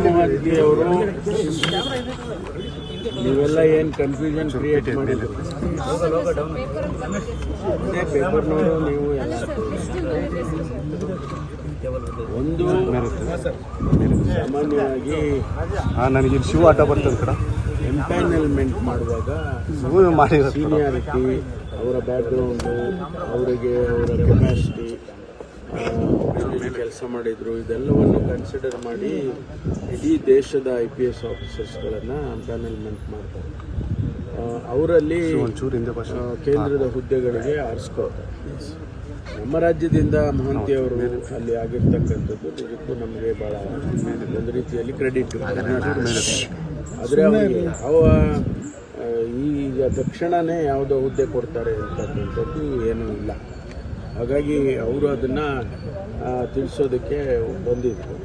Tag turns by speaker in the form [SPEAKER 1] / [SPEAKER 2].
[SPEAKER 1] ಮೋಹನ್ಜಿ ಅವರು ನೀವೆಲ್ಲ ಏನು ಕನ್ಫ್ಯೂಷನ್ ಕ್ರಿಯೇಟ್ ಮಾಡಿದ್ರು ಪೇಪರ್ನವರು ನೀವು ಎಲ್ಲ ಒಂದು ಸಾಮಾನ್ಯವಾಗಿ
[SPEAKER 2] ನನಗೆ ಶಿವ ಆಟ ಬರ್ತದೆ ಕಡ
[SPEAKER 1] ಎಂಪ್ಯಾನಲ್ಮೆಂಟ್ ಮಾಡುವಾಗ ಸೀನಿಯಾರಿಟಿ, ಅವರ ಬ್ಯಾಕ್ಗ್ರೌಂಡು, ಅವರಿಗೆ ಅವರ ಕೆಪಾಸಿಟಿ, ಕೆಲಸ ಮಾಡಿದ್ರು, ಇದೆಲ್ಲವನ್ನು ಕನ್ಸಿಡರ್ ಮಾಡಿ ಇಡೀ ದೇಶದ IPS ಆಫೀಸರ್ಸ್ಗಳನ್ನು ಎಂಪ್ಯಾನಲ್ಮೆಂಟ್ ಮಾಡ್ತಾರೆ. ಅವರಲ್ಲಿ ಕೇಂದ್ರದ ಹುದ್ದೆಗಳಿಗೆ ಆರಿಸ್ಕೋತಾರೆ. ನಮ್ಮ ರಾಜ್ಯದಿಂದ ಮೋಹಂತಿ ಅವರು ಅಲ್ಲಿ ಆಗಿರ್ತಕ್ಕಂಥದ್ದು ನಿಜಕ್ಕೂ ನಮಗೆ ಭಾಳ ಒಂದು ರೀತಿಯಲ್ಲಿ ಕ್ರೆಡಿಟ್. ಆದರೆ ಅವರಿಗೆ ಈಗ ತಕ್ಷಣವೇ ಯಾವುದೋ ಹುದ್ದೆ ಕೊಡ್ತಾರೆ ಅಂತಕ್ಕಂಥದ್ದು ಏನೂ ಇಲ್ಲ. ಹಾಗಾಗಿ ಅವರು ಅದನ್ನು ತಿಳಿಸೋದಕ್ಕೆ ಬಂದಿದ್ರು.